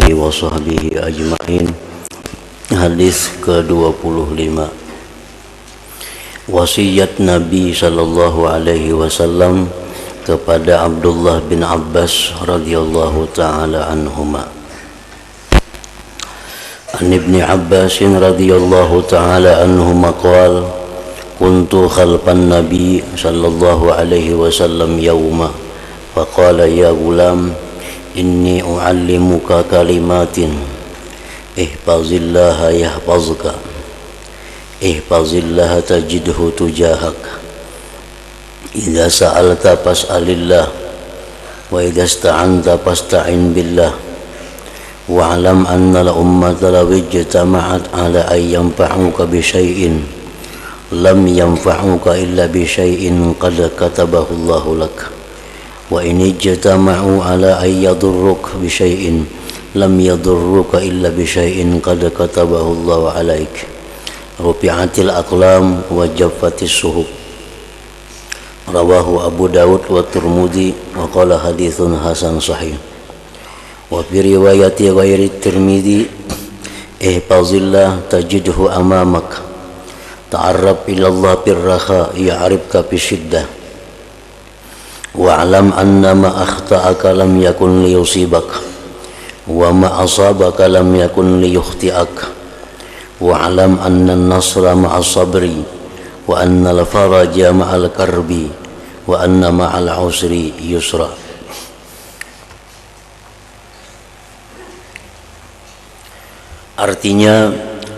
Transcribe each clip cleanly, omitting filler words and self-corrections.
alihi wa sahbihi ajma'in. Hadis ke-25. Wasiat Nabi sallallahu alaihi wasallam kepada Abdullah bin Abbas radhiyallahu taala anhuma. An Ibni Abbas radhiyallahu taala anhuma qala kuntu khalfan Nabi sallallahu alaihi wasallam yawma faqala ya gulam inni u'allimuka kalimatin ihfazillaha yahfazka ihfazillaha tajidhu tujahak idza sa'alta fas'alillah wa idza ista'anta fasta'in billah wa'lam anna al-ummata law ijtama'at ala an yanfa'uka bi syai'in lam yanfa'uka illa bi syai'in qad katabahu Allahu lak wa in ijtama'u ala an yadurruka bi syai'in lam yadurruka illa bi syai'in qad katabahu Allahu alaik rufi'atil aqlam wa jaffatis suhuf rawahu Abu Dawud wa Tirmidzi wa qala haditsun hasan sahih wa fi riwayati ghairi Tirmidzi ihfazillah tajidhu amamak ta'arraf ila Allah birraha ya'rifka bisyiddah wa'lam anna ma akhta'aka lam yakun liyusibak wa ma asabaka lam yakun liyukhti'ak wa'lam anna an-nasra ma'as sabri wa anna al-faraja ma'al karbi wa anna ma'al usri yusra. Artinya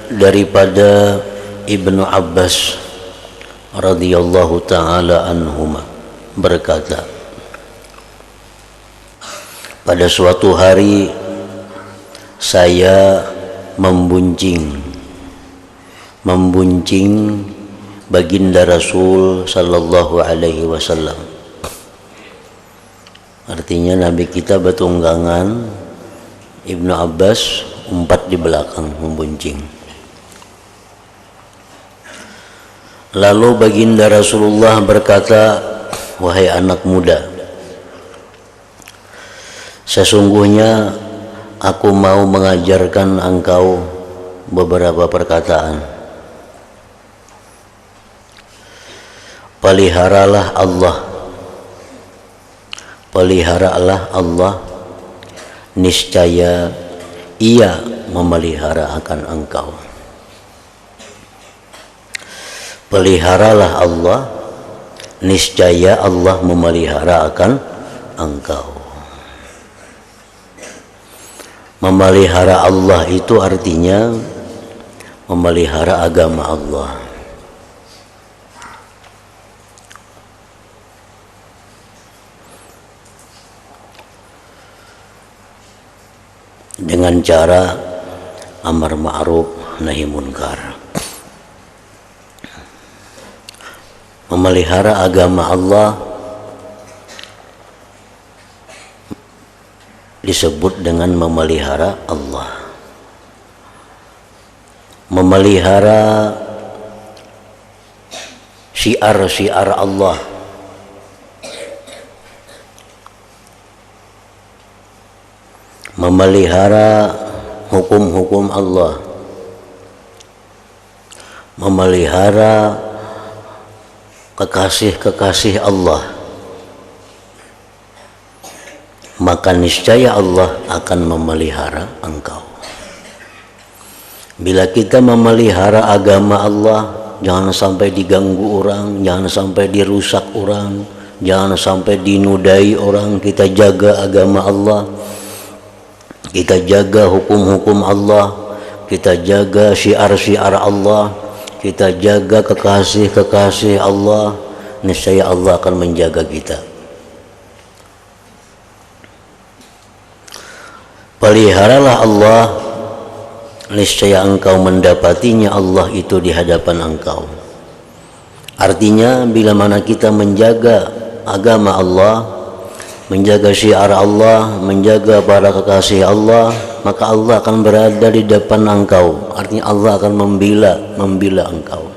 daripada Ibnu Abbas radhiyallahu taala anhuma berkata, pada suatu hari saya membuncing baginda Rasul sallallahu alaihi wasallam. Artinya Nabi kita bertunggangan, Ibnu Abbas umpat di belakang membuncing. Lalu baginda Rasulullah berkata, wahai anak muda, sesungguhnya aku mau mengajarkan engkau beberapa perkataan. Peliharalah Allah, niscaya Ia memelihara akan engkau. Peliharalah Allah, niscaya Allah memelihara akan engkau. Memelihara Allah itu artinya memelihara agama Allah. Dengan cara amar ma'ruf nahi munkar. Memelihara agama Allah disebut dengan memelihara Allah. Memelihara syiar-syiar Allah. Memelihara hukum-hukum Allah. Memelihara kekasih-kekasih Allah, maka niscaya Allah akan memelihara engkau. Bila kita memelihara agama Allah, jangan sampai diganggu orang, jangan sampai dirusak orang, jangan sampai dinudai orang. Kita jaga agama Allah, kita jaga hukum-hukum Allah, kita jaga syiar-syiar Allah, kita jaga kekasih-kekasih Allah, niscaya Allah akan menjaga kita. Peliharalah Allah, niscaya engkau mendapatinya Allah itu di hadapan engkau. Artinya bila mana kita menjaga agama Allah, menjaga syiar Allah, menjaga para kekasih Allah, maka Allah akan berada di depan engkau. Artinya Allah akan membela engkau.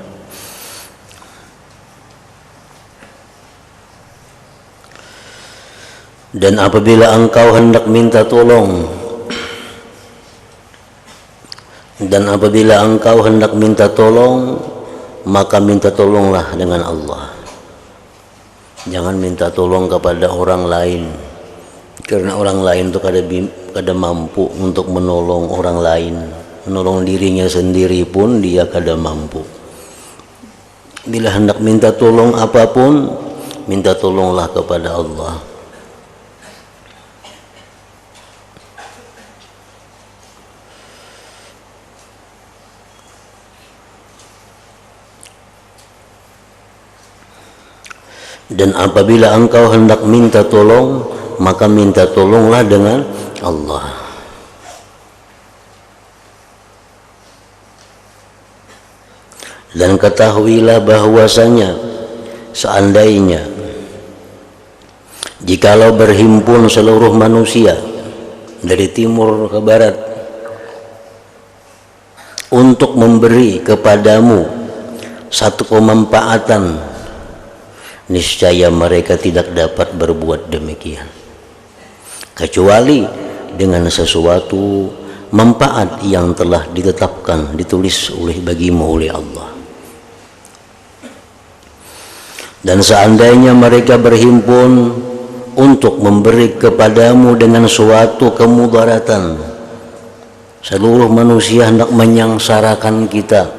Dan apabila engkau hendak minta tolong Dan apabila engkau hendak minta tolong, maka minta tolonglah dengan Allah. Jangan minta tolong kepada orang lain, karena orang lain itu kada mampu untuk menolong orang lain. Menolong dirinya sendiri pun dia kada mampu. Bila hendak minta tolong apapun, minta tolonglah kepada Allah. Dan apabila engkau hendak minta tolong, maka minta tolonglah dengan Allah. Dan ketahuilah bahwasanya seandainya jikalau berhimpun seluruh manusia dari timur ke barat untuk memberi kepadamu satu kemanfaatan, niscaya mereka tidak dapat berbuat demikian kecuali dengan sesuatu manfaat yang telah ditetapkan, ditulis bagimu oleh Allah. Dan seandainya mereka berhimpun untuk memberi kepadamu dengan suatu kemudaratan, seluruh manusia hendak menyangsarakan kita,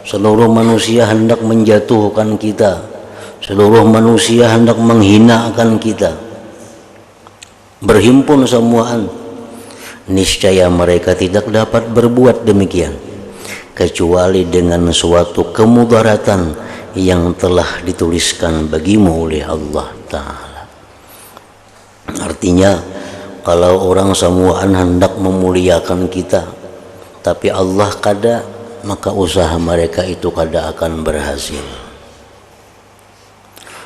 seluruh manusia hendak menjatuhkan kita, seluruh manusia hendak menghinakan kita, berhimpun semuaan, niscaya mereka tidak dapat berbuat demikian kecuali dengan suatu kemudaratan yang telah dituliskan bagimu oleh Allah Ta'ala. Artinya, kalau orang semuaan hendak memuliakan kita tapi Allah kada, maka usaha mereka itu kada akan berhasil.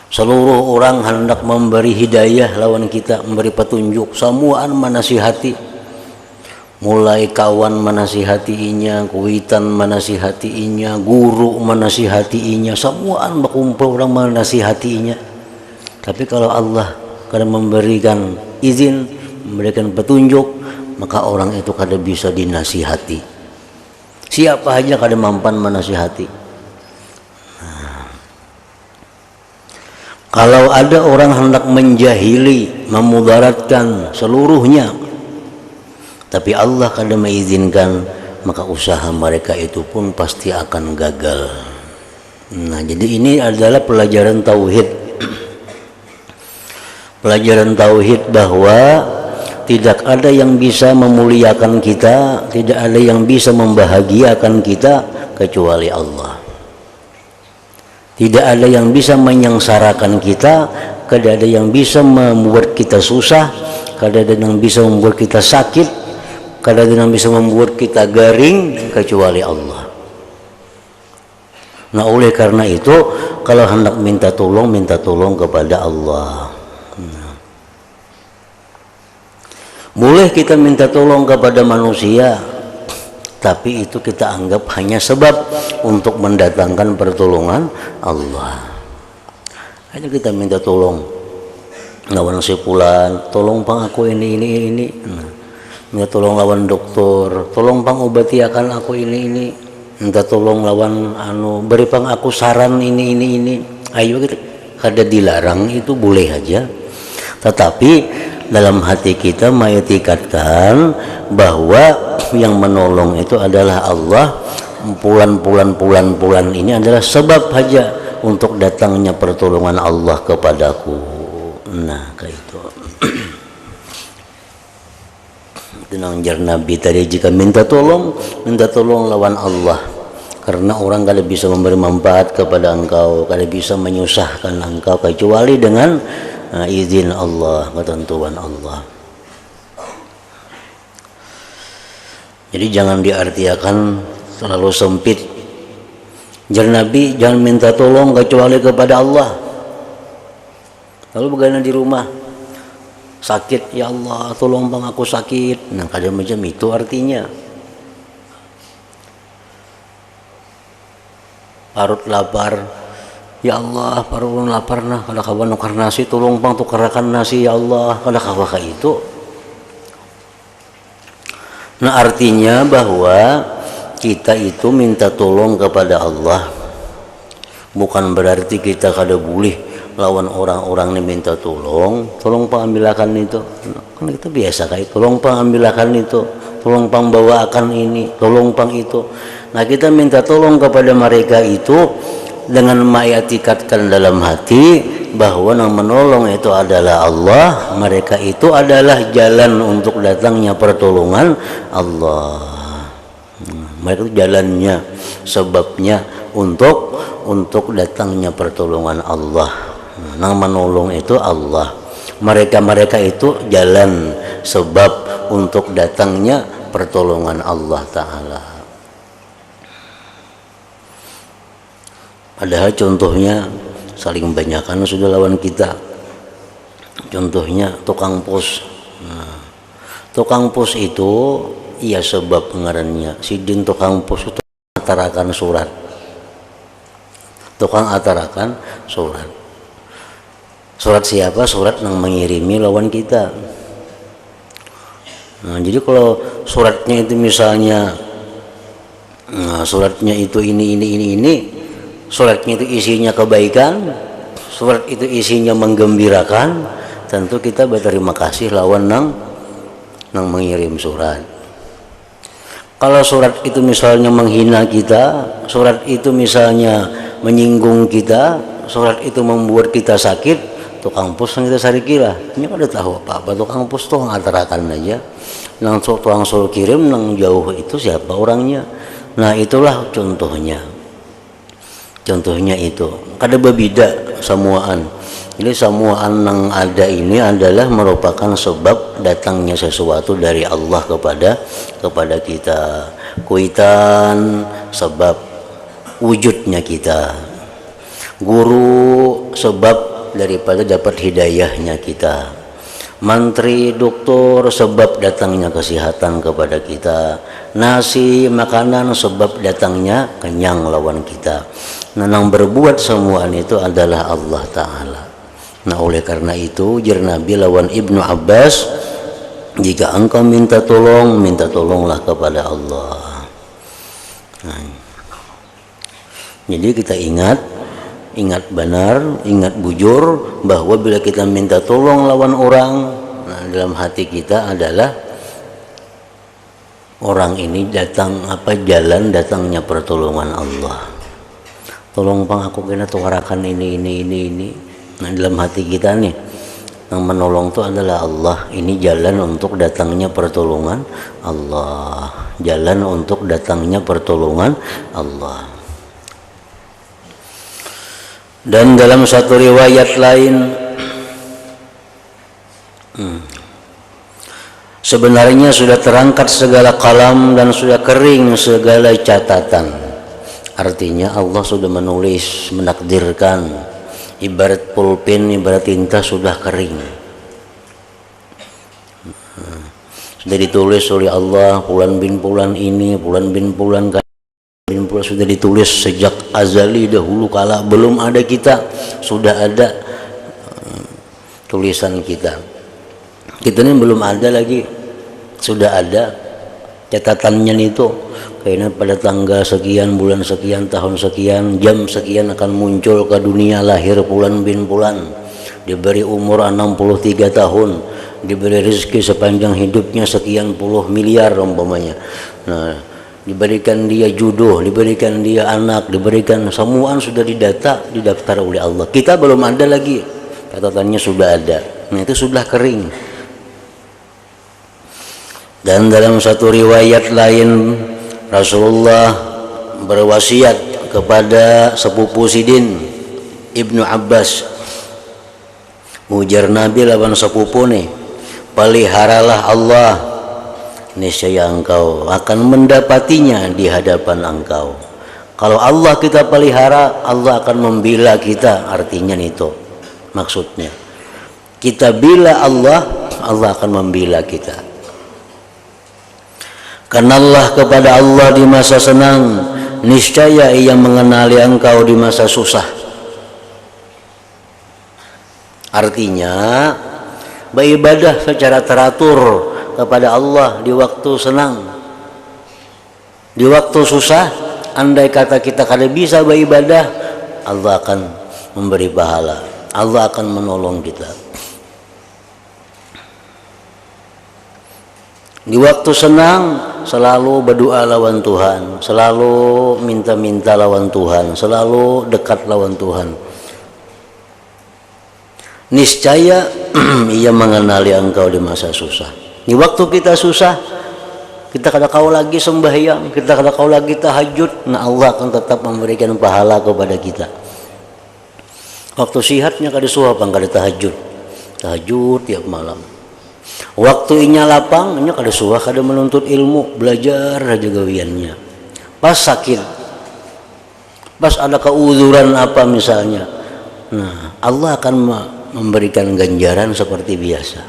Seluruh orang hendak memberi hidayah lawan kita, memberi petunjuk, semuaan menasihati, mulai kawan menasihatinya, kuitan menasihatinya, guru menasihatinya, semuaan berkumpul orang menasihatinya. Tapi kalau Allah kada memberikan izin, memberikan petunjuk, maka orang itu kada bisa dinasihati. Siapa aja kada mampan menasihati. Kalau ada orang hendak menjahili, memudaratkan seluruhnya, tapi Allah kada mengizinkan, maka usaha mereka itu pun pasti akan gagal. Nah, jadi ini adalah pelajaran tauhid. Pelajaran tauhid bahwa tidak ada yang bisa memuliakan kita, tidak ada yang bisa membahagiakan kita kecuali Allah. Tidak ada yang bisa menyengsarakan kita, tidak ada yang bisa membuat kita susah, tidak ada yang bisa membuat kita sakit, kada ada yang bisa membuat kita garing kecuali Allah. Nah, oleh karena itu kalau hendak minta tolong kepada Allah. Boleh kita minta tolong kepada manusia, tapi itu kita anggap hanya sebab untuk mendatangkan pertolongan Allah. Hanya kita minta tolong lawan si fulan, tolong pang aku ini. Minta tolong lawan dokter, tolong pang obati akan aku ini. Minta tolong lawan beri pang aku saran ini. Ayo gitu. Kada dilarang, itu boleh aja. Tetapi dalam hati kita mengitikadkan bahwa yang menolong itu adalah Allah. Pulan ini adalah sebab saja untuk datangnya pertolongan Allah kepadaku. Nah, kayak itu. Nangjar Nabi tadi, jika minta tolong lawan Allah, karena orang kada bisa memberi manfaat kepada engkau, kada bisa menyusahkan engkau kecuali dengan izin Allah, ketentuan Allah. Jadi jangan diartikan terlalu sempit. Jar Nabi, jangan minta tolong kecuali kepada Allah. Lalu bagaimana di rumah? Sakit, ya Allah tolong bang aku sakit. Nah, kadang macam itu artinya. Parut lapar, ya Allah parut lapar nah, kada kawan nukar nasi, tolong bang tukarakan nasi ya Allah, kada kawa itu. Nah, artinya bahwa kita itu minta tolong kepada Allah bukan berarti kita kada boleh lawan orang-orang yang minta tolong pang ambilakan itu. Kan kita biasa kayak tolong pang ambilakan itu, tolong pang bawakan ini, tolong pang itu. Nah kita minta tolong kepada mereka itu dengan mengitikadkan dalam hati bahwa yang menolong itu adalah Allah, mereka itu adalah jalan untuk datangnya pertolongan Allah. Mereka itu jalannya, sebabnya untuk datangnya pertolongan Allah. Yang menolong itu Allah. Mereka itu jalan sebab untuk datangnya pertolongan Allah Ta'ala. Padahal contohnya saling banyakkan sudah lawan kita. Contohnya tukang pos. Nah, tukang pos itu iya sebab pengarannya sidin tukang pos itu atarakan surat. Tukang atarakan surat. Surat siapa? Surat yang mengirimi lawan kita. Nah, jadi kalau suratnya itu misalnya suratnya itu ini, suratnya itu isinya kebaikan, surat itu isinya menggembirakan, tentu kita berterima kasih lawan nang mengirim surat. Kalau surat itu misalnya menghina kita, surat itu misalnya menyinggung kita, surat itu membuat kita sakit, tukang pos yang kita sariki lah. Ini kada tahu apa-apa, tukang pos tuh ngantarakan aja. Nang tukang suruh kirim nang jauh itu siapa orangnya. Nah itulah contohnya. Contohnya itu kada berbeda semuaan. Jadi semuaan yang ada ini adalah merupakan sebab datangnya sesuatu dari Allah kepada kita. Kuitan sebab wujudnya kita. Guru sebab daripada dapat hidayahnya kita. Mantri, doktor sebab datangnya kesehatan kepada kita. Nasi, makanan sebab datangnya kenyang lawan kita. Nah, yang berbuat semua itu adalah Allah Ta'ala. Nah, oleh karena itu jar Nabi lawan Ibnu Abbas, jika engkau minta tolong, minta tolonglah kepada Allah. Nah, jadi kita ingat benar, ingat bujur bahwa bila kita minta tolong lawan orang, nah, dalam hati kita adalah orang ini datang jalan datangnya pertolongan Allah. Tolong pang aku kena tuarakan ini. Nah, dalam hati kita nih yang menolong itu adalah Allah. Ini jalan untuk datangnya pertolongan Allah. Jalan untuk datangnya pertolongan Allah. Dan dalam satu riwayat lain sebenarnya sudah terangkat segala kalam dan sudah kering segala catatan. Artinya Allah sudah menulis, menakdirkan. Ibarat pulpen, ibarat tinta sudah kering. Sudah ditulis oleh Allah, bulan bin bulan ini, bulan bin bulan sudah ditulis sejak azali dahulu kala belum ada kita, sudah ada tulisan kita. Kita ini belum ada lagi, sudah ada catatannya itu. Kayaknya pada tanggal sekian, bulan sekian, tahun sekian, jam sekian akan muncul ke dunia, lahir bulan bin bulan, diberi umur 63 tahun, diberi rezeki sepanjang hidupnya sekian puluh miliar umpamanya. Nah, diberikan dia jodoh, diberikan dia anak, diberikan semuaan sudah didaftar oleh Allah. Kita belum ada lagi, catatannya sudah ada. Nah, itu sudah kering. Dan dalam satu riwayat lain Rasulullah berwasiat kepada sepupu sidin Ibnu Abbas, ujar Nabi lawan sepupu nih, peliharalah Allah, niscaya engkau akan mendapatinya di hadapan engkau. Kalau Allah kita pelihara, Allah akan membela kita. Artinya itu maksudnya, kita bila Allah, Allah akan membela kita. Kenallah kepada Allah di masa senang, niscaya Ia mengenali engkau di masa susah. Artinya beribadah secara teratur kepada Allah di waktu senang. Di waktu susah, andai kata kita kada bisa beribadah, Allah akan memberi pahala, Allah akan menolong kita. Di waktu senang selalu berdoa lawan Tuhan, selalu minta-minta lawan Tuhan, selalu dekat lawan Tuhan. Niscaya ia mengenali engkau di masa susah. Di waktu kita susah, kita kada kau lagi sembahyang, kita kada kau lagi tahajud, nah Allah akan tetap memberikan pahala kepada kita. Waktu sihatnya kada suah pang kada tahajud tiap malam. Waktu inya lapang, inya kada suah kada menuntut ilmu, belajar aja gawiannya. Pas sakit, pas ada keuzuran apa misalnya, nah Allah akan memberikan ganjaran seperti biasa.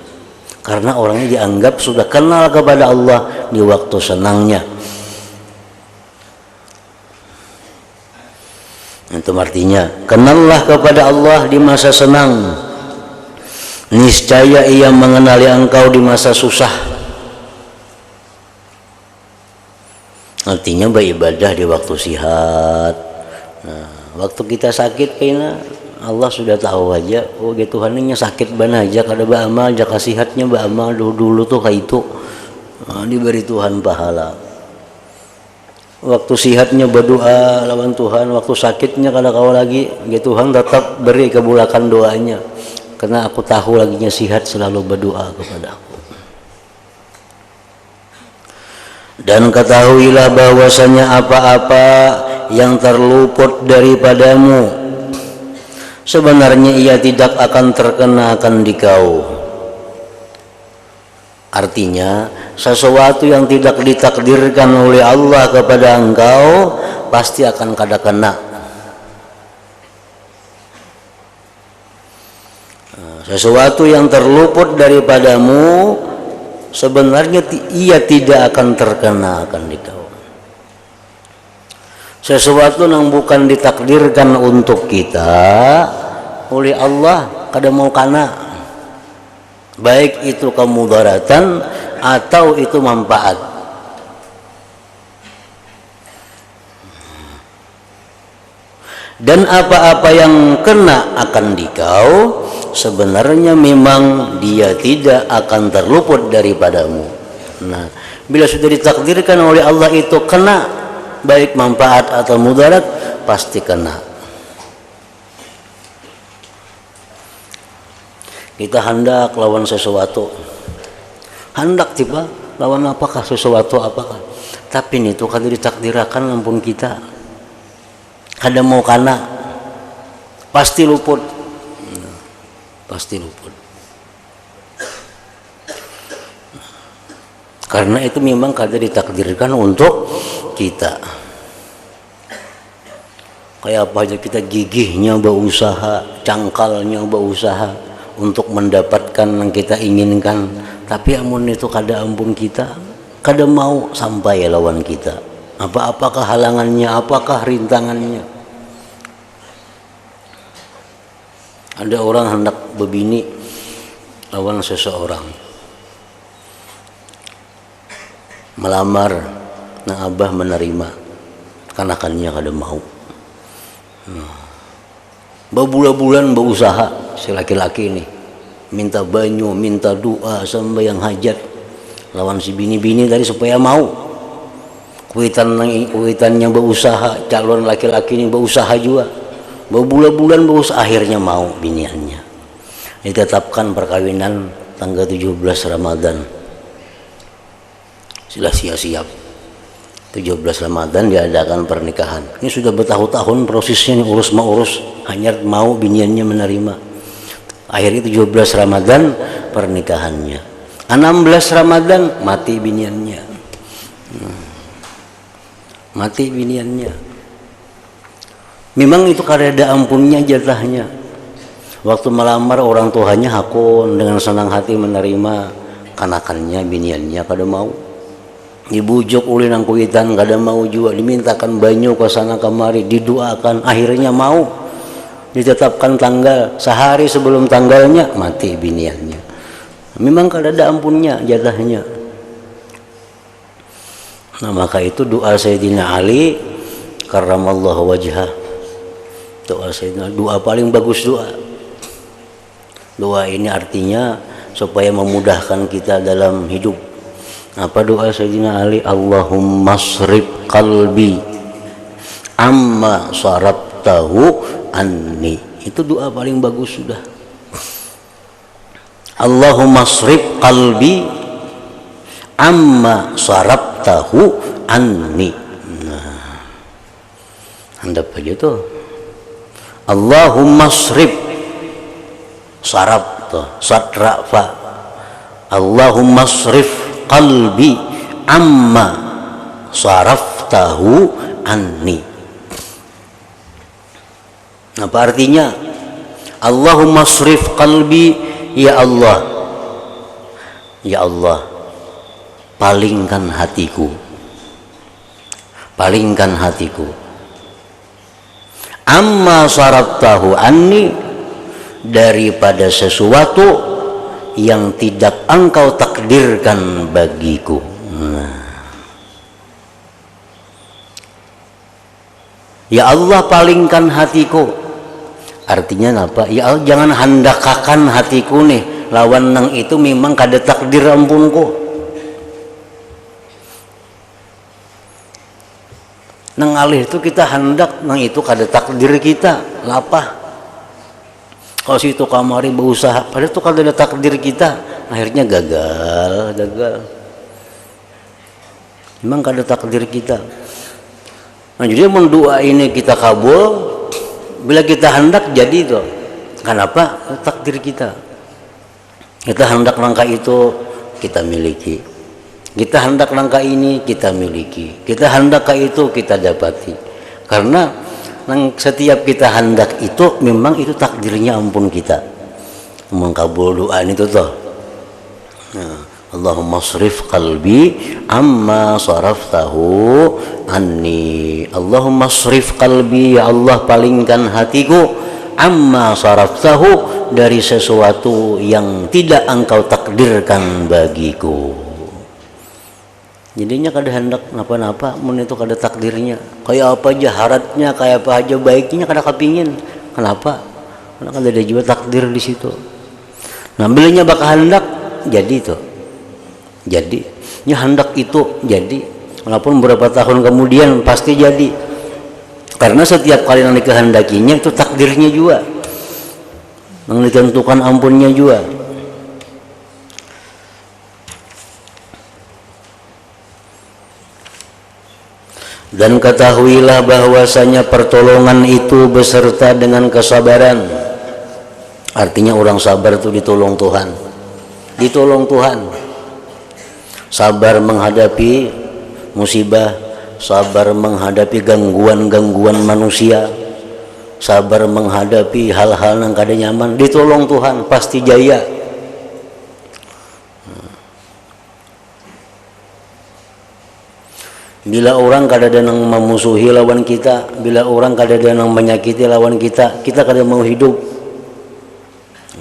Karena orangnya dianggap sudah kenal kepada Allah di waktu senangnya. Itu artinya, kenallah kepada Allah di masa senang, niscaya ia mengenali engkau di masa susah. Artinya beribadah di waktu sihat. Nah, waktu kita sakit kayaknya Allah sudah tahu aja, oh gitu Tuhan ini sakit ban aja kada beramal, jaka sihatnya beramal dulu tuh kayak itu. Nah, diberi Tuhan pahala. Waktu sihatnya berdoa lawan Tuhan, waktu sakitnya kada kau lagi, gitu Tuhan tetap beri kebulakan doanya. Karena aku tahu laginya sihat selalu berdoa kepada aku. Dan ketahuilah bahwasanya apa-apa yang terluput daripadamu, sebenarnya ia tidak akan terkena akan dikau. Artinya sesuatu yang tidak ditakdirkan oleh Allah kepada engkau pasti akan kada kena. Sesuatu yang terluput daripadamu sebenarnya ia tidak akan terkena akan dikau. Sesuatu yang bukan ditakdirkan untuk kita oleh Allah kada mau kana, baik itu kemudaratan atau itu manfaat. Dan apa-apa yang kena akan dikau sebenarnya memang dia tidak akan terluput daripadamu. Nah, bila sudah ditakdirkan oleh Allah itu kena, baik manfaat atau mudarat, pasti kena. Kita hendak lawan sesuatu, hendak tiba lawan apakah sesuatu apakah, tapi itu kada ditakdirkan ampun kita, kada mau kana, pasti luput, pasti luput. Karena itu memang kada ditakdirkan untuk kita. Kayak apa aja kita gigihnya berusaha, cangkalnya berusaha untuk mendapatkan yang kita inginkan, tapi amun itu kada ampun kita, kada mau sampai lawan kita. Apakah halangannya, apakah rintangannya. Ada orang hendak berbini lawan seseorang, melamar, nah abah menerima, kanakannya kada mau. Berbulan-bulan berusaha si laki-laki ini, minta banyu, minta doa, sembahyang hajat lawan si bini-bini tadi supaya mau. Kuitannya berusaha, calon laki-laki ini berusaha juga, berbulan-bulan berusaha, akhirnya mau biniannya. Ditetapkan perkawinan tanggal 17 Ramadan. Sila siap-siap 17 Ramadan diadakan pernikahan. Ini sudah bertahun-tahun prosesnya, urus hanya mau biniannya menerima. Akhirnya 17 Ramadan pernikahannya. 16 Ramadan mati biniannya. Mati biniannya. Memang itu kada ampunnya jatahnya. Waktu melamar orang tuanya hakun dengan senang hati menerima, kanakannya biniannya kada mau. Dibujuk oleh nang kuitan kada mau juga, dimintakan banyu ke sana kemari, didoakan, akhirnya mau. Ditetapkan tanggal, sehari sebelum tanggalnya mati biniannya. Memang kada ada ampunnya jatahnya. Nah, maka itu doa Sayyidina Ali karramallahu wajhah. Doa Sayyidina, doa paling bagus doa. Doa ini artinya supaya memudahkan kita dalam hidup. Apa doa Sayyidina Ali? Allahumma srif qalbi amma sarabtahu anni. Itu doa paling bagus sudah. Allahumma srif qalbi amma sarabtahu anni. Nah, handap aja tuh. Allahumma srif sarab tuh, satra fa. Allahumma srif qalbi amma saraftahu anni. Apa artinya? Allahumma srif qalbi, ya Allah, ya Allah, palingkan hatiku, palingkan hatiku, amma saraftahu anni, daripada sesuatu yang tidak engkau takdirkan bagiku. Nah. Ya Allah, palingkan hatiku. Artinya apa? Ya Allah, jangan handakakan hatiku nih lawan nang itu memang kada takdir ampunku. Nang alih itu kita hendak, nang itu kada takdir kita. Lapah. Kalau situ kamari berusaha, padahal itu kalau ada takdir kita, akhirnya gagal. Memang kada takdir kita. Nah, jadi mendoa ini kita kabul, bila kita hendak jadi itu. Kenapa? Takdir kita. Kita hendak langkah itu kita miliki. Kita hendak langkah ini kita miliki. Kita hendak ke itu kita dapati. Karena setiap kita hendak itu memang itu takdirnya ampun kita. Mengkabul doa itu toh. Nah, Allahumma srif qalbi amma saraftahu anni. Allahumma srif qalbi, ya Allah, palingkan hatiku amma saraftahu, dari sesuatu yang tidak engkau takdirkan bagiku. Jadinya kada hendak napa-napa, mun itu kada takdirnya. Kayak apa aja haratnya, kayak apa aja baiknya kada kepingin. Kenapa? Karena kada ada juga takdir di situ. Nah, bilanya bakal hendak jadi itu. Jadi, nya hendak itu jadi. Walaupun beberapa tahun kemudian pasti jadi. Karena setiap kali yang dikehendakinya itu takdirnya juga. Yang ditentukan ampunnya juga. Dan ketahuilah bahwasanya pertolongan itu beserta dengan kesabaran. Artinya orang sabar itu ditolong Tuhan. Ditolong Tuhan. Sabar menghadapi musibah, sabar menghadapi gangguan-gangguan manusia, sabar menghadapi hal-hal yang kada nyaman, ditolong Tuhan, pasti jaya. Bila orang kada ada yang memusuhi lawan kita, bila orang kada ada yang menyakiti lawan kita, kita kada mau hidup.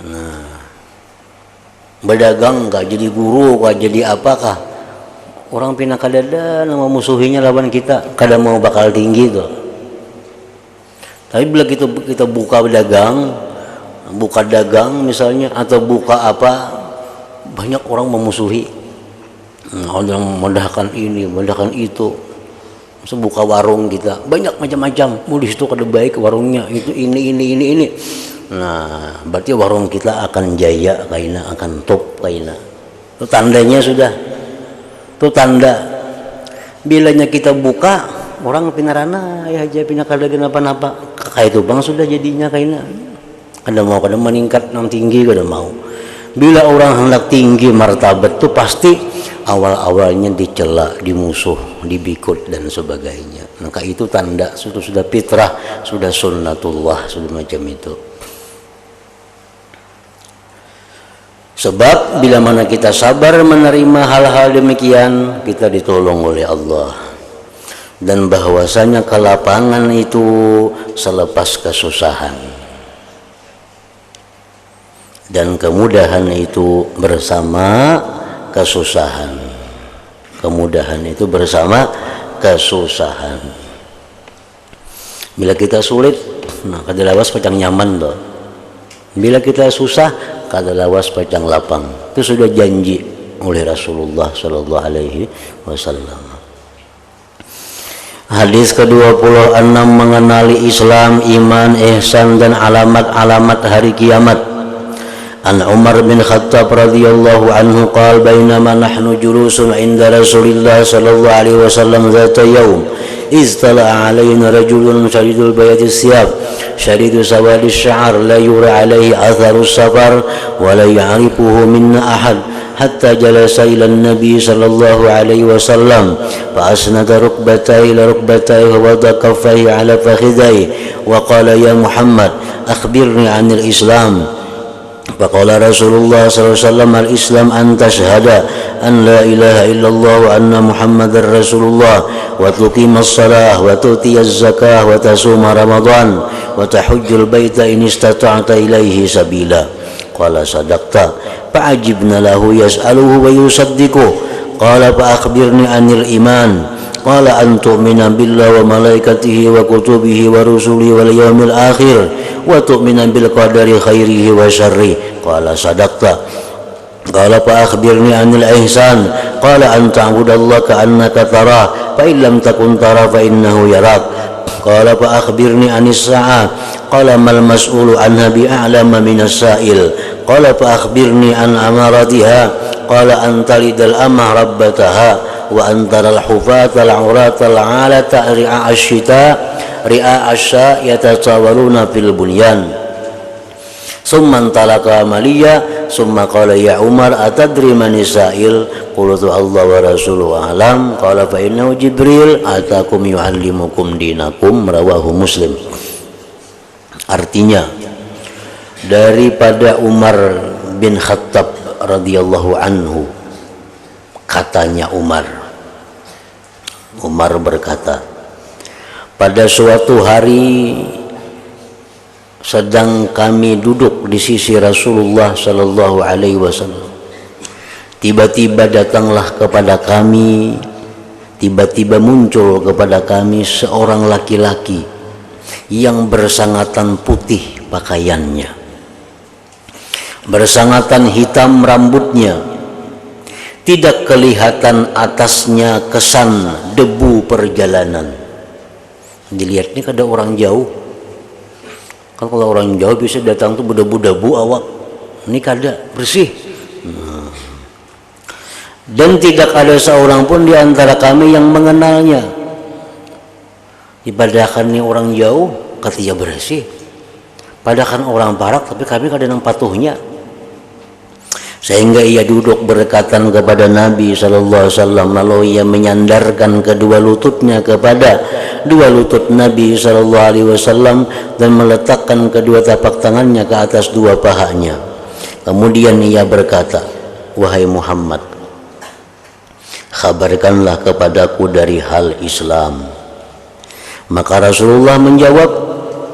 Nah, berdagang kah, jadi guru kah, jadi apakah, orang pina kada ada yang memusuhinya lawan kita, kada mau bakal tinggi tuh. Tapi bila kita buka dagang misalnya, atau buka apa, banyak orang memusuhi. Ada yang memudahkan ini, memudahkan itu. Masa buka warung kita, banyak macam-macam. Di situ kada baik warungnya, itu ini. Nah, berarti warung kita akan jaya kaina, akan top kaina. Itu tandanya sudah. Itu tanda. Bilanya kita buka, orang pinarana ya aja pina kada kenapa-napa. Kayak itu bang sudah jadinya kaina. Kada mau kada meningkat nang tinggi kada mau. Bila orang hendak tinggi martabat itu pasti awal-awalnya dicela, dimusuh, dibikut dan sebagainya. Maka itu tanda sudah fitrah, sudah sunnatullah, sudah macam itu. Sebab bila mana kita sabar menerima hal-hal demikian, kita ditolong oleh Allah. Dan bahwasanya kelapangan itu selepas kesusahan. Dan kemudahan itu bersama kesusahan. kemudahan itu bersama kesusahan. Bila kita sulit, nah kada lawas pacang nyaman doh. Bila kita susah, kada lawas pacang lapang. Itu sudah janji oleh Rasulullah sallallahu alaihi wasallam. Hadis ke-26 mengenali Islam, iman, ihsan dan alamat-alamat hari kiamat. An Umar bin Khattab radhiyallahu anhu qala bainama nahnu julusun 'inda Rasulillah sallallahu alaihi wasallam dzata yaum iztala'a 'alaina rajulun shadidul bayadi siyab shadidu sawadi sya'r la yura 'alaihi atharus safar wa la ya'rifuhu minna ahad hatta jalasa ila an-nabi sallallahu alaihi wasallam fa asnada rukbatayhi ila rukbatayhi wa wada kaffayhi 'ala fakhidayhi wa qala ya Muhammad akhbirni 'anil Islam. Faqala Rasulullah sallallahu alaihi wasallam al-Islam an tashhada an la ilaha illallah wa anna Muhammadar Rasulullah wa tuqimas shalah wa tu'tiyaz zakah wa tasuma Ramadan wa tahujjul baita in istata'ta ilaihi sabila. Qala sadaqta fa'ajibna lahu yas'aluhu wa yusaddiqu. Qala fa akhbirni anil iman. Qala an tu'mina billahi wa malaikatihi wa kutubihi wa rusulihi wal yawmil akhir wa tu'mina bil qadari khairihi wa syarri. Qala sadaqta. Qala fa akhbirni anil ihsan. Qala an ta'budallaha ka'annaka tarah fa in lam takun tara fa innahu yarak. Qala fa akhbirni anis sa'ah. Qala mal mas'ulu anha bi'a'lama minas sa'il. Qala fa akhbirni an amaratiha. Qala an talidal amah rabbataha wa antaral hufata al-'urata al-'alata ri'a asy-syita ri'a asya yatatawaluna fil bunyan. Summa talaka amaliya summa qala ya Umar atadri man sa'il qultu Allah wa rasuluhu alam qala fa innahu Jibril atakum yu'allimukum dinakum rawahu Muslim. Artinya daripada Umar bin Khattab radhiyallahu anhu, katanya Umar berkata, pada suatu hari sedang kami duduk di sisi Rasulullah sallallahu alaihi wasallam, tiba-tiba datanglah kepada kami, tiba-tiba muncul kepada kami seorang laki-laki yang bersangatan putih pakaiannya, bersangatan hitam rambutnya, tidak kelihatan atasnya kesan debu perjalanan. Dilihatnya kada orang jauh. Kan kalau orang jauh bisa datang tuh berdebu-debu awak. Ini kada, bersih. Dan tidak ada seorang pun di antara kami yang mengenalnya. Padahal ini orang jauh, katanya bersih. Padahal orang barak, tapi kami kada nang patuhnya. Sehingga ia duduk berdekatan kepada Nabi sallallahu alaihi wasallam, lalu ia menyandarkan kedua lututnya kepada dua lutut Nabi sallallahu alaihi wasallam dan meletakkan kedua tapak tangannya ke atas dua pahanya. Kemudian ia berkata, wahai Muhammad, khabarkanlah kepadaku dari hal Islam. Maka Rasulullah menjawab,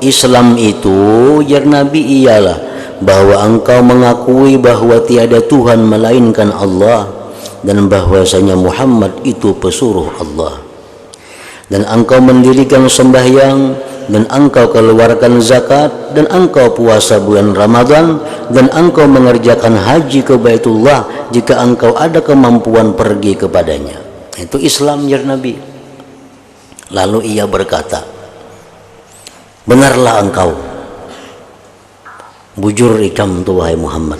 Islam itu, jar Nabi, ialah bahwa engkau mengakui bahwa tiada Tuhan melainkan Allah dan bahwasanya Muhammad itu pesuruh Allah, dan engkau mendirikan sembahyang, dan engkau keluarkan zakat, dan engkau puasa bulan Ramadan, dan engkau mengerjakan haji ke Baitullah jika engkau ada kemampuan pergi kepadanya. Itu Islam, jar Nabi. Lalu ia berkata, benarlah engkau, bujur ikam tu wahai Muhammad.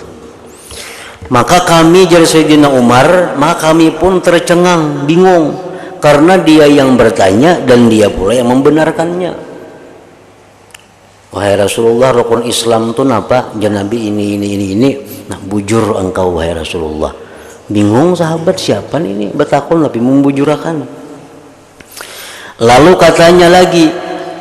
Maka kami, jar Sayyidina Umar, maka kami pun tercengang, bingung, karena dia yang bertanya dan dia pula yang membenarkannya. Wahai Rasulullah, rukun Islam tu napa? Jar Nabi, ini. Nah, bujur engkau wahai Rasulullah. Bingung sahabat, siapa ini betakun tapi membujurakan. Lalu katanya lagi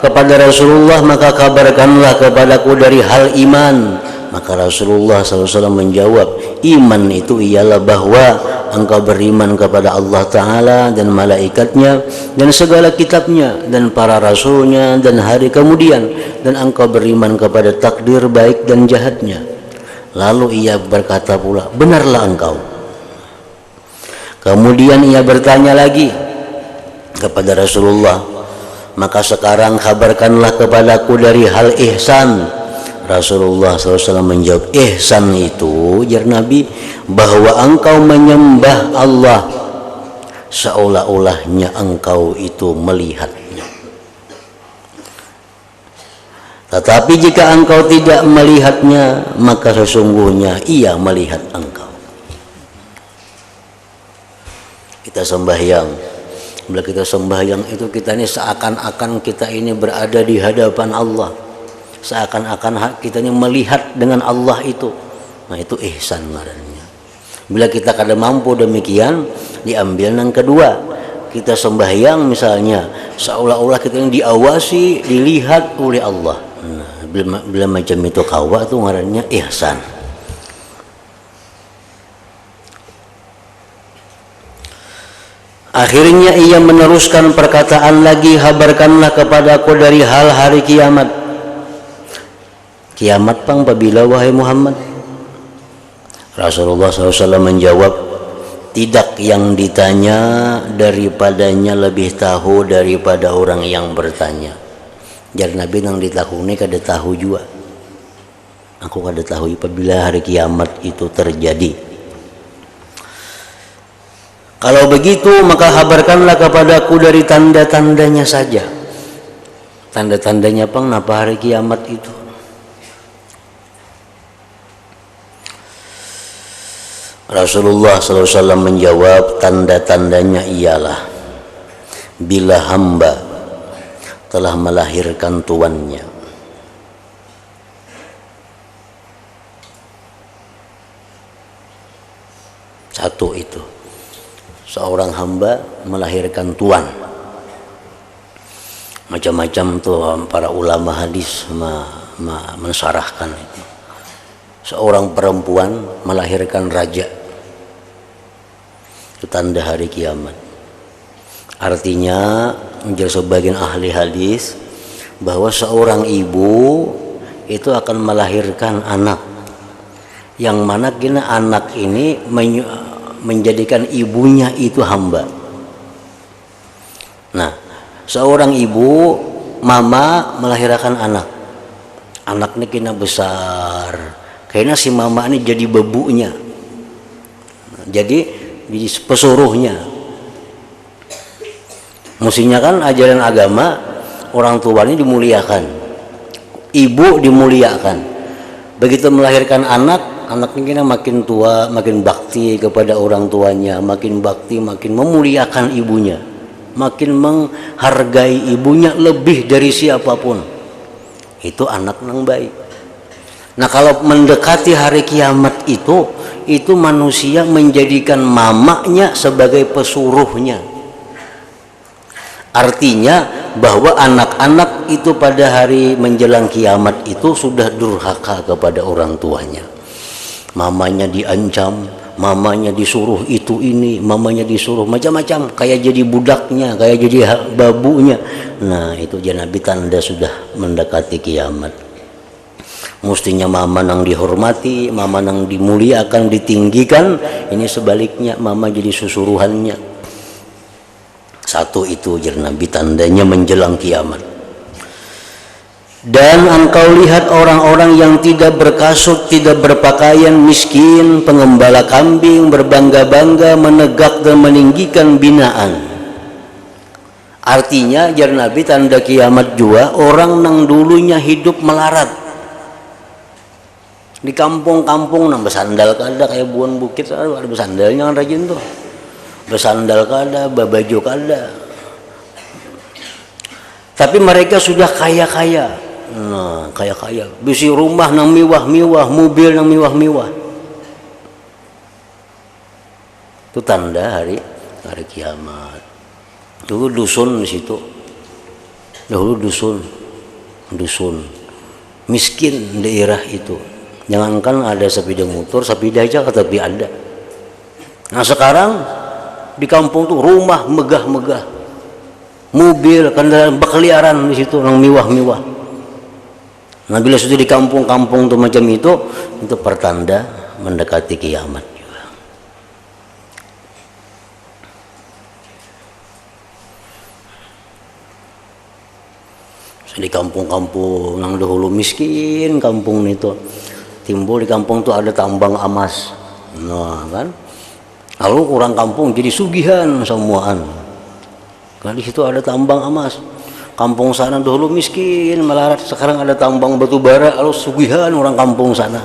kepada Rasulullah, maka kabarkanlah kepadaku dari hal iman. Maka Rasulullah SAW menjawab, iman itu ialah bahwa engkau beriman kepada Allah Ta'ala dan malaikatnya dan segala kitabnya dan para rasulnya dan hari kemudian, dan engkau beriman kepada takdir baik dan jahatnya. Lalu ia berkata pula, benarlah engkau. Kemudian ia bertanya lagi kepada Rasulullah, maka sekarang kabarkanlah kepadaku dari hal ihsan. Rasulullah SAW menjawab, ihsan itu, jar Nabi, bahwa engkau menyembah Allah seolah-olahnya engkau itu melihatnya. Tetapi jika engkau tidak melihatnya, maka sesungguhnya ia melihat engkau. Kita sembahyang, bila kita sembahyang itu kita ini seakan-akan kita ini berada di hadapan Allah, seakan-akan kita ini melihat dengan Allah itu. Nah itu ihsan ngarannya. Bila kita kada mampu demikian, diambil yang kedua, kita sembahyang misalnya seolah-olah kita ini diawasi, dilihat oleh Allah. Nah, bila macam itu kawa itu ngarannya ihsan. Akhirnya ia meneruskan perkataan lagi, habarkanlah kepadaku dari hal hari kiamat. Kiamat pang apabila wahai Muhammad? Rasulullah SAW menjawab, tidak yang ditanya daripadanya lebih tahu daripada orang yang bertanya. Jar Nabi yang ditahuni kada tahu juga. Aku kada tahu apabila hari kiamat itu terjadi. Kalau begitu maka kabarkanlah kepadaku dari tanda-tandanya saja. Tanda-tandanya pang napa hari kiamat itu? Rasulullah SAW menjawab, tanda-tandanya ialah bila hamba telah melahirkan tuannya. Satu itu, seorang hamba melahirkan tuan. Macam-macam tuh para ulama hadis mensarahkan itu. Seorang perempuan melahirkan raja, itu tanda hari kiamat. Artinya menjadi sebagian ahli hadis bahwa seorang ibu itu akan melahirkan anak, yang mana kena anak ini menjadikan ibunya itu hamba. Nah, seorang ibu, mama melahirkan anak. Anak ini kena besar, kayaknya si mama ini jadi bebunya, jadi pesuruhnya. Mestinya kan ajaran agama orang tuanya dimuliakan, ibu dimuliakan. Begitu melahirkan anak, anak ini kena makin tua, makin bakti kepada orang tuanya, makin bakti, makin memuliakan ibunya, makin menghargai ibunya lebih dari siapapun. Itu anak yang baik. Nah, kalau mendekati hari kiamat itu manusia menjadikan mamanya sebagai pesuruhnya. Artinya bahwa anak-anak itu pada hari menjelang kiamat itu sudah durhaka kepada orang tuanya. Mamanya diancam, mamanya disuruh itu ini, mamanya disuruh macam-macam, kayak jadi budaknya, kayak jadi babunya. Nah, itu Nabi tanda sudah mendekati kiamat. Mestinya mama nang dihormati, mama nang dimuliakan, ditinggikan, ini sebaliknya mama jadi susuruhannya. Satu itu jar Nabi tandanya menjelang kiamat. Dan engkau lihat orang-orang yang tidak berkasut, tidak berpakaian, miskin, pengembala kambing, berbangga-bangga, menegak dan meninggikan binaan. Artinya jar Nabi tanda kiamat juga orang nang dulunya hidup melarat. Di kampung-kampung nang bersandal kada kayak buan bukit, ada bersandalnya kan rajin tuh. Bersandal kada, babaju kada. Tapi mereka sudah kaya-kaya. Nah, kaya-kaya. Bisi rumah nang mewah-mewah, mobil nang mewah-mewah. Itu tanda hari kiamat. Dulu dusun di situ. Dahulu dusun. Miskin daerah itu. Jangankan ada sepeda motor, sepeda aja tapi ada. Nah, sekarang di kampung tuh rumah megah-megah, mobil, kendaraan berkeliaran di situ yang mewah-mewah. Nah, bila sudah di kampung-kampung tuh macam itu pertanda mendekati kiamat juga. Di kampung-kampung yang dahulu miskin, kampung itu timbul di kampung tuh ada tambang emas. Nah kan, lalu orang kampung jadi sugihan semuaan. Kan di situ ada tambang emas. Kampung sana dahulu miskin, melarat, sekarang ada tambang batu bara, lalu sugihan orang kampung sana.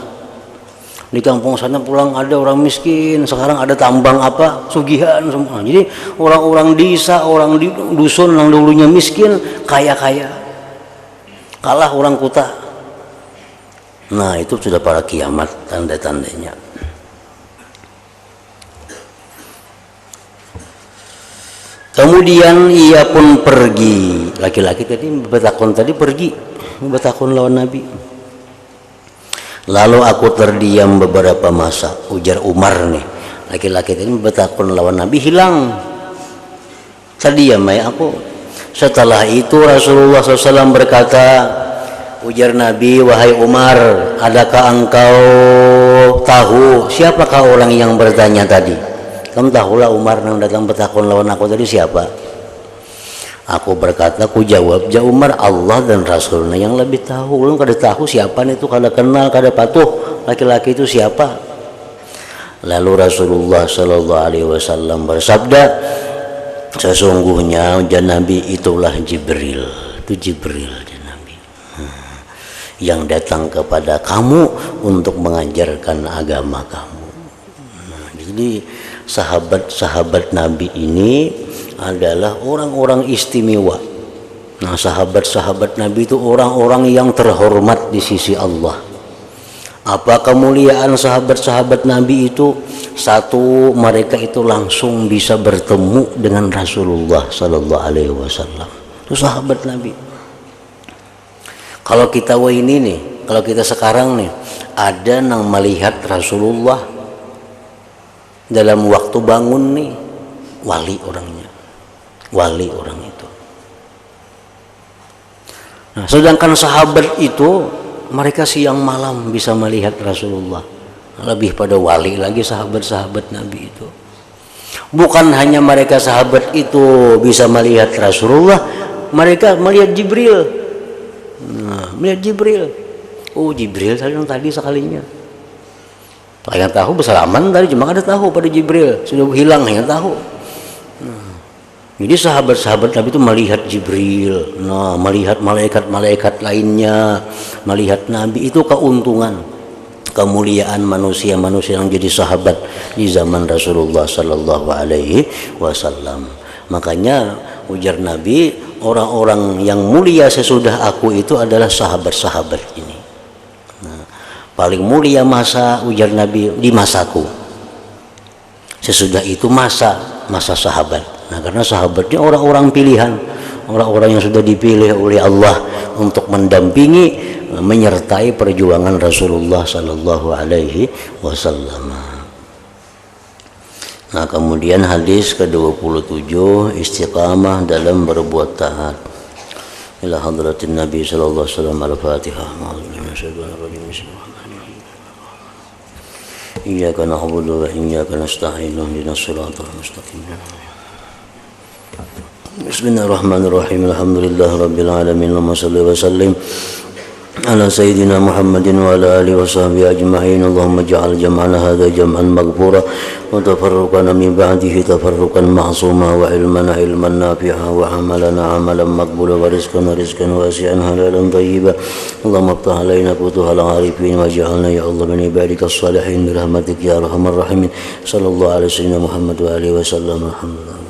Di kampung sana pulang ada orang miskin, sekarang ada tambang apa, sugihan semua. Jadi orang-orang desa, orang di dusun yang dulunya miskin, kaya-kaya. Kalah orang kota. Nah itu sudah para kiamat tanda-tandanya. Kemudian ia pun pergi. Laki-laki tadi betakon tadi pergi, betakon lawan Nabi. Lalu aku terdiam beberapa masa. Ujar Umar nih, laki-laki tadi betakon lawan Nabi hilang. Terdiam ya aku. Setelah itu Rasulullah SAW berkata, ujar Nabi, wahai Umar, adakah engkau tahu siapakah orang yang bertanya tadi? Kamu tahulah Umar yang datang bertakon lawan aku tadi siapa? Aku berkata, aku jawab, ja Umar, Allah dan Rasulnya yang lebih tahu. Belum kada tahu siapa itu, kada kenal, kada patuh laki-laki itu siapa. Lalu Rasulullah SAW bersabda, sesungguhnya ujar Nabi, itulah Jibril. Itu Jibril ujar Nabi, yang datang kepada kamu untuk mengajarkan agama kamu. Jadi sahabat-sahabat Nabi ini adalah orang-orang istimewa. Nah, sahabat-sahabat Nabi itu orang-orang yang terhormat di sisi Allah. Apa kemuliaan sahabat-sahabat Nabi itu? Satu, mereka itu langsung bisa bertemu dengan Rasulullah Sallallahu Alaihi Wasallam. Itu sahabat Nabi. Kalau kita ini nih, kalau kita sekarang nih, ada yang melihat Rasulullah dalam waktu bangun nih, wali orangnya, wali orang itu. Nah, sedangkan sahabat itu mereka siang malam bisa melihat Rasulullah. Lebih pada wali lagi sahabat-sahabat Nabi itu. Bukan hanya mereka sahabat itu bisa melihat Rasulullah, mereka melihat Jibril. Nah, melihat Jibril. Oh, Jibril tadi sekalinya. Yang tahu bersalaman tadi, cuma ada tahu pada Jibril, sudah hilang yang tahu. Nah, jadi sahabat-sahabat Nabi itu melihat Jibril, nah, melihat malaikat-malaikat lainnya, melihat Nabi, itu keuntungan, kemuliaan manusia-manusia yang jadi sahabat di zaman Rasulullah Sallallahu Alaihi Wasallam. Makanya ujar Nabi, orang-orang yang mulia sesudah aku itu adalah sahabat-sahabat ini. Nah, paling mulia masa, ujar Nabi, di masaku. Sesudah itu masa sahabat. Nah, karena sahabatnya orang-orang pilihan, orang-orang yang sudah dipilih oleh Allah untuk mendampingi, menyertai perjuangan Rasulullah Sallallahu Alaihi Wasallam. Nah, kemudian hadis ke-27, istiqamah dalam berbuat taat. Ila hadratin Nabi Sallallahu Alaihi Wasallam. Al-Fatihah. Iyyaka na'budu wa iyyaka nasta'in. Ihdinas siratal mustaqim. Bismillahirrahmanirrahim. Alhamdulillahirabbil alamin. Allahumma shalli wa sallim على سيدنا محمد وعلى آله وصحبه أجمعين. اللهم اجعل جمعنا هذا جمعا مغفورا وتفرقنا من بعده تفرقا معصوما وعلمنا علما نافعا وعملنا عملا مقبولا ورزقنا رزقا واسعا حلالا طيبا. اللهم افتح علينا فتوح العارفين واجعلنا يا الله من عبادك الصالحين برحمتك يا أرحم الراحمين. صلى الله على سيدنا محمد وآله وسلم. الحمد لله.